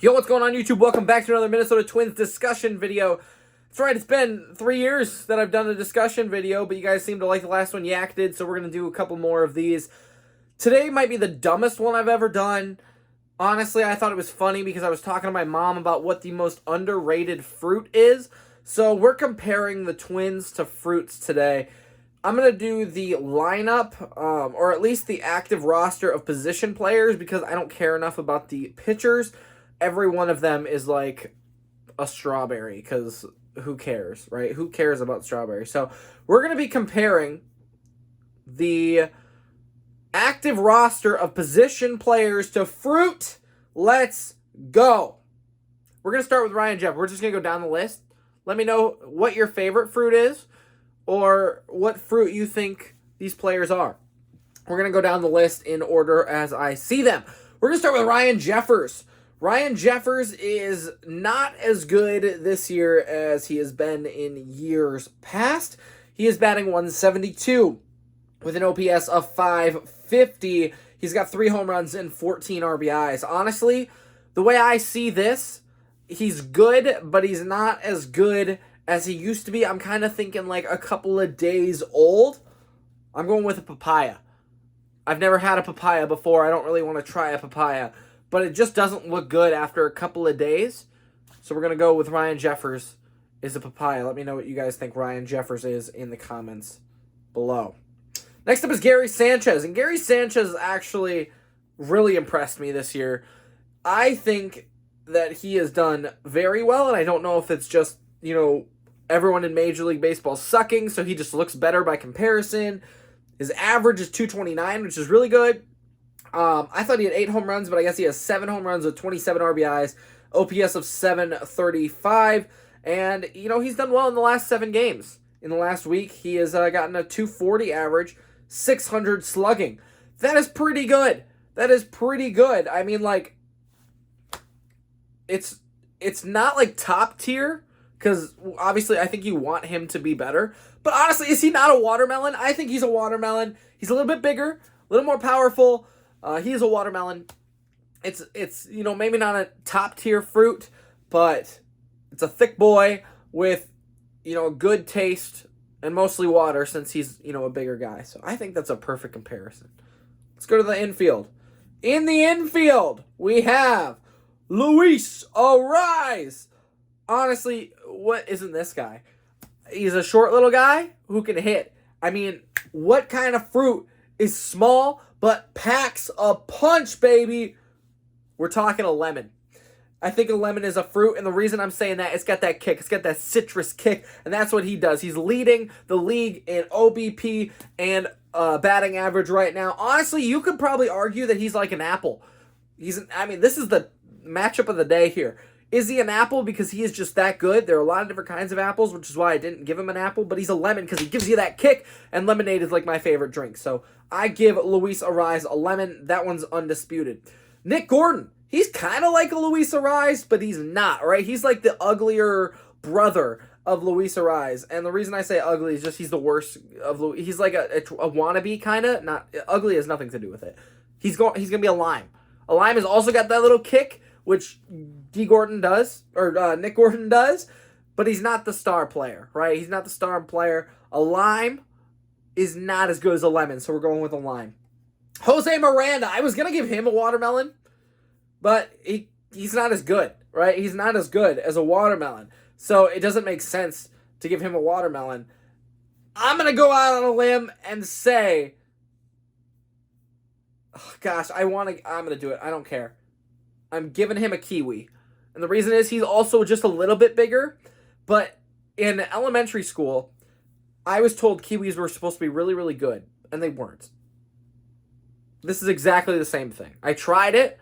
Yo, what's going on YouTube? Welcome back to another Minnesota Twins discussion video. That's right, it's been 3 years that I've done a discussion video, but you guys seem to like the last one Yak did, so we're going to do a couple more of these. Today might be the dumbest one I've ever done. Honestly, I thought it was funny because I was talking to my mom about what the most underrated fruit is. So we're comparing the Twins to fruits today. I'm going to do the lineup, or at least the active roster of position players, because I don't care enough about the pitchers. Every one of them is like a strawberry, because who cares, right? Who cares about strawberry? So we're going to be comparing the active roster of position players to fruit. Let's go. We're going to start with Ryan Jeff. We're just going to go down the list. Let me know what your favorite fruit is or what fruit you think these players are. We're going to go down the list in order as I see them. We're going to start with Ryan Jeffers. Ryan Jeffers is not as good this year as he has been in years past. He is batting 172 with an OPS of 550. He's got 3 home runs and 14 RBIs. Honestly, the way I see this, he's good, but he's not as good as he used to be. I'm kind of thinking like a couple of days old. I'm going with a papaya. I've never had a papaya before. I don't really want to try a papaya, but it just doesn't look good after a couple of days. So we're going to go with Ryan Jeffers is a papaya. Let me know what you guys think Ryan Jeffers is in the comments below. Next up is Gary Sanchez. And Gary Sanchez actually really impressed me this year. I think that he has done very well, and I don't know if it's just, everyone in Major League Baseball sucking, so he just looks better by comparison. His average is 229, which is really good. I thought he had 8 home runs, but I guess he has 7 home runs with 27 RBIs, OPS of 735, and, he's done well in the last 7 games. In the last week, he has gotten a 240 average, 600 slugging. That is pretty good. That is pretty good. I mean, like, it's not, like, top tier, because obviously I think you want him to be better. But honestly, is he not a watermelon? I think he's a watermelon. He's a little bit bigger, a little more powerful. He is a watermelon. It's maybe not a top tier fruit, but it's a thick boy with, a good taste and mostly water since he's, a bigger guy. So I think that's a perfect comparison. Let's go to the infield. In the infield, we have Luis Arraez. Honestly, what isn't this guy? He's a short little guy who can hit. I mean, what kind of fruit is small but packs a punch, baby? We're talking a lemon. I think a lemon is a fruit, and the reason I'm saying that, it's got that kick. It's got that citrus kick, and that's what he does. He's leading the league in OBP and batting average right now. Honestly, you could probably argue that he's like an apple. This is the matchup of the day here. Is he an apple because he is just that good? There are a lot of different kinds of apples, which is why I didn't give him an apple, but he's a lemon because he gives you that kick, and lemonade is like my favorite drink. So I give Luis Arraez a lemon. That one's undisputed. Nick Gordon. He's kind of like a Luis Arraez, but he's not, right? He's like the uglier brother of Luis Arraez. And the reason I say ugly is just he's the worst of Luis. He's like a wannabe kind of. Not ugly has nothing to do with it. He's going to be a lime. A lime has also got that little kick, which Nick Gordon does, but he's not the star player, right? He's not the star player. A lime is not as good as a lemon, so we're going with a lime. Jose Miranda, I was going to give him a watermelon, but he's not as good, right? He's not as good as a watermelon, so it doesn't make sense to give him a watermelon. I'm going to go out on a limb and say, I'm going to do it. I don't care. I'm giving him a kiwi. And the reason is he's also just a little bit bigger. But in elementary school, I was told kiwis were supposed to be really, really good. And they weren't. This is exactly the same thing. I tried it.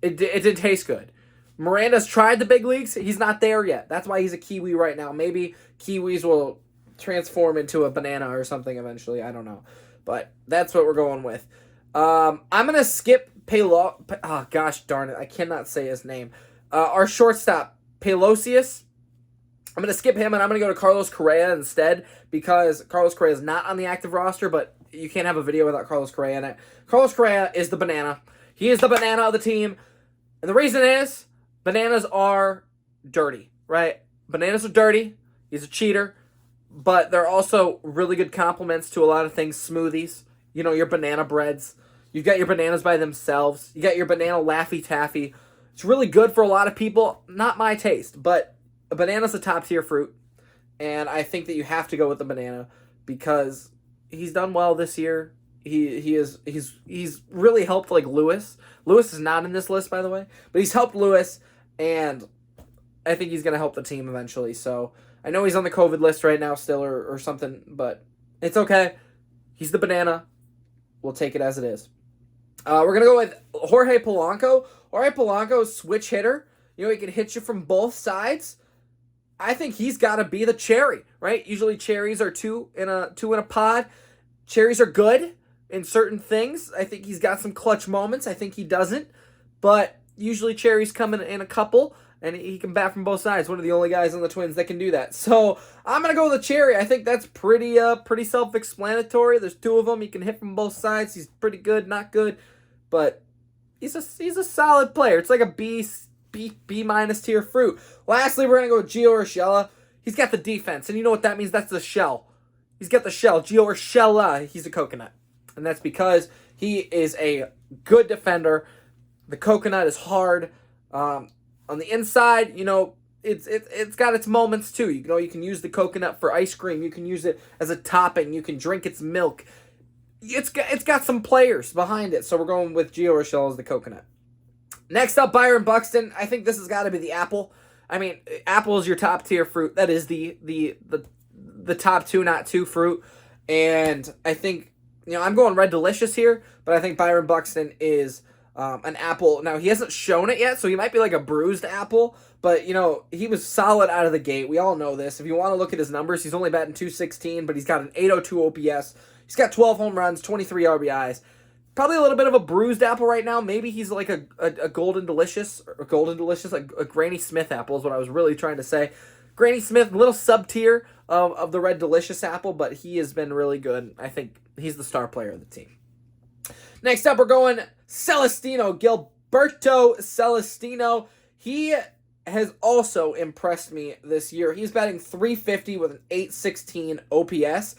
It did taste good. Miranda's tried the big leagues. He's not there yet. That's why he's a kiwi right now. Maybe kiwis will transform into a banana or something eventually. I don't know. But that's what we're going with. I'm going to skip oh, gosh darn it. I cannot say his name. Our shortstop, Pelosius. I'm going to skip him, and I'm going to go to Carlos Correa instead, because Carlos Correa is not on the active roster, but you can't have a video without Carlos Correa in it. Carlos Correa is the banana. He is the banana of the team. And the reason is bananas are dirty, right? Bananas are dirty. He's a cheater. But they're also really good complements to a lot of things. Smoothies, your banana breads. You've got your bananas by themselves. You got your banana Laffy Taffy. It's really good for a lot of people. Not my taste, but a banana's a top tier fruit. And I think that you have to go with the banana because he's done well this year. He's really helped like Lewis. Lewis is not in this list, by the way, but he's helped Lewis, and I think he's going to help the team eventually. So I know he's on the COVID list right now still or something, but it's okay. He's the banana. We'll take it as it is. We're going to go with Jorge Polanco. Jorge Polanco, switch hitter. He can hit you from both sides. I think he's got to be the cherry, right? Usually cherries are two in a pod. Cherries are good in certain things. I think he's got some clutch moments. I think he doesn't. But usually cherries come in a couple, and he can bat from both sides. One of the only guys on the Twins that can do that. So I'm going to go with the cherry. I think that's pretty self-explanatory. There's two of them. He can hit from both sides. He's pretty good, not good. But he's a solid player. It's like a B minus tier fruit. Lastly, we're going to go with Gio Urshela. He's got the defense, and you know what that means? That's the shell. He's got the shell. Gio Urshela, he's a coconut. And that's because he is a good defender. The coconut is hard. On the inside, it's got its moments too. You can use the coconut for ice cream. You can use it as a topping. You can drink its milk. It's got some players behind it. So we're going with Gio Urshela as the coconut. Next up, Byron Buxton. I think this has got to be the apple. I mean, apple is your top tier fruit. That is the top two, not two fruit. And I think, I'm going Red Delicious here, but I think Byron Buxton is an apple. Now, he hasn't shown it yet, so he might be like a bruised apple, but, he was solid out of the gate. We all know this. If you want to look at his numbers, he's only batting .216, but he's got an .802 OPS. He's got 12 home runs, 23 RBIs. Probably a little bit of a bruised apple right now. Maybe he's like a Golden Delicious, like a Granny Smith apple is what I was really trying to say. Granny Smith, little sub-tier of the Red Delicious apple, but he has been really good. I think he's the star player of the team. Next up, we're going Celestino, Gilberto Celestino. He has also impressed me this year. He's batting .350 with an .816 OPS.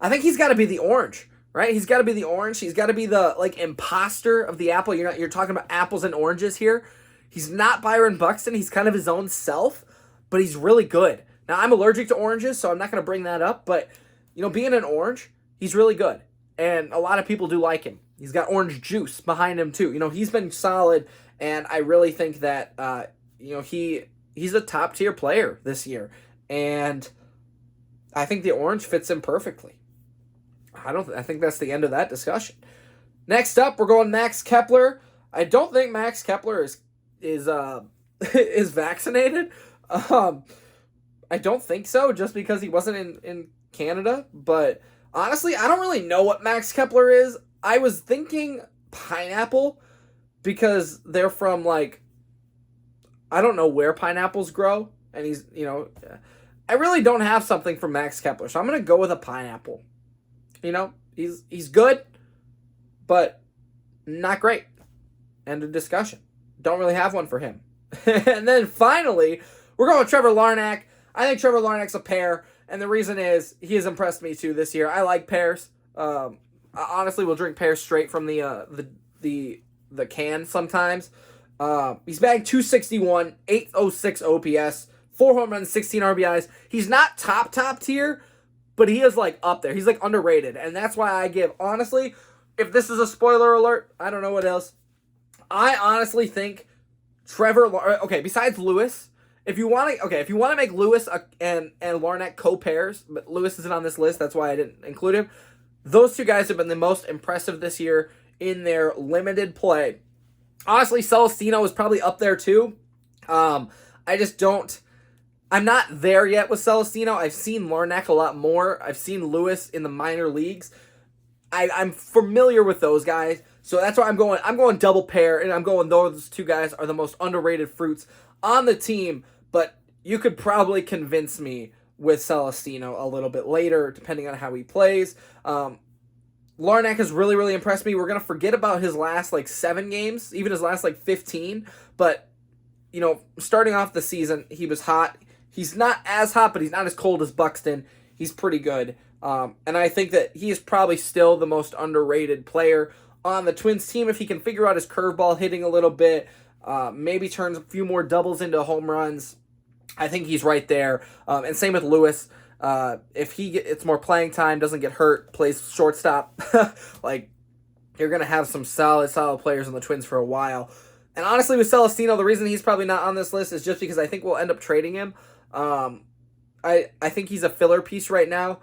I think he's got to be the orange. Right? He's got to be the orange. He's got to be the imposter of the apple. You're talking about apples and oranges here. He's not Byron Buxton. He's kind of his own self, but he's really good. Now, I'm allergic to oranges, so I'm not going to bring that up, but being an orange, he's really good. And a lot of people do like him. He's got orange juice behind him too. He's been solid, and I really think that he's a top-tier player this year. And I think the orange fits him perfectly. I think that's the end of that discussion. Next up, we're going Max Kepler. I don't think Max Kepler is is vaccinated. I don't think so, just because he wasn't in Canada. But honestly, I don't really know what Max Kepler is. I was thinking pineapple because they're from I don't know where pineapples grow, and he's I really don't have something for Max Kepler, so I'm gonna go with a pineapple. He's good, but not great. End of discussion. Don't really have one for him. And then finally, we're going with Trevor Larnak. I think Trevor Larnak's a pear, and the reason is he has impressed me too this year. I like pears. I honestly will drink pears straight from the can sometimes. He's batting .261, .806 OPS, 4 home runs, 16 RBIs. He's not top tier, but he is up there. He's underrated. And that's why I give, honestly, if this is a spoiler alert, I don't know what else. I honestly think besides Lewis, if you want to make Lewis and Larnak co-pairs, but Lewis isn't on this list, that's why I didn't include him. Those two guys have been the most impressive this year in their limited play. Honestly, Celestino is probably up there too. I'm not there yet with Celestino. I've seen Larnak a lot more. I've seen Lewis in the minor leagues. I'm familiar with those guys, so that's why I'm going double pair, and I'm going those two guys are the most underrated fruits on the team, but you could probably convince me with Celestino a little bit later, depending on how he plays. Larnak has really, really impressed me. We're going to forget about his last, 7 games, even his last, 15. But, starting off the season, he was hot. He's not as hot, but he's not as cold as Buxton. He's pretty good. And I think that he is probably still the most underrated player on the Twins team. If he can figure out his curveball hitting a little bit, maybe turns a few more doubles into home runs, I think he's right there. And same with Lewis. If he gets more playing time, doesn't get hurt, plays shortstop, you're going to have some solid players on the Twins for a while. And honestly, with Celestino, the reason he's probably not on this list is just because I think we'll end up trading him. I think he's a filler piece right now,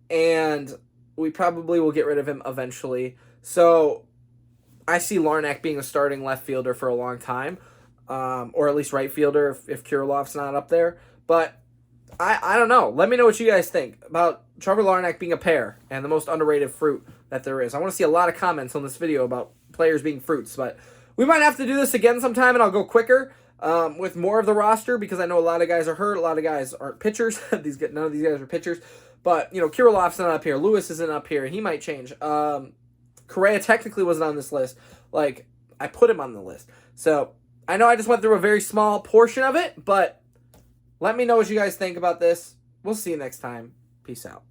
and we probably will get rid of him eventually. So I see Larnak being a starting left fielder for a long time, or at least right fielder if Kirillov's not up there. But I don't know. Let me know what you guys think about Trevor Larnak being a pear and the most underrated fruit that there is. I want to see a lot of comments on this video about players being fruits, but we might have to do this again sometime, and I'll go quicker with more of the roster because I know a lot of guys are hurt. A lot of guys aren't pitchers. None of these guys are pitchers. But, Kirillov's not up here. Lewis isn't up here. He might change. Correa technically wasn't on this list. I put him on the list. So, I know I just went through a very small portion of it, but let me know what you guys think about this. We'll see you next time. Peace out.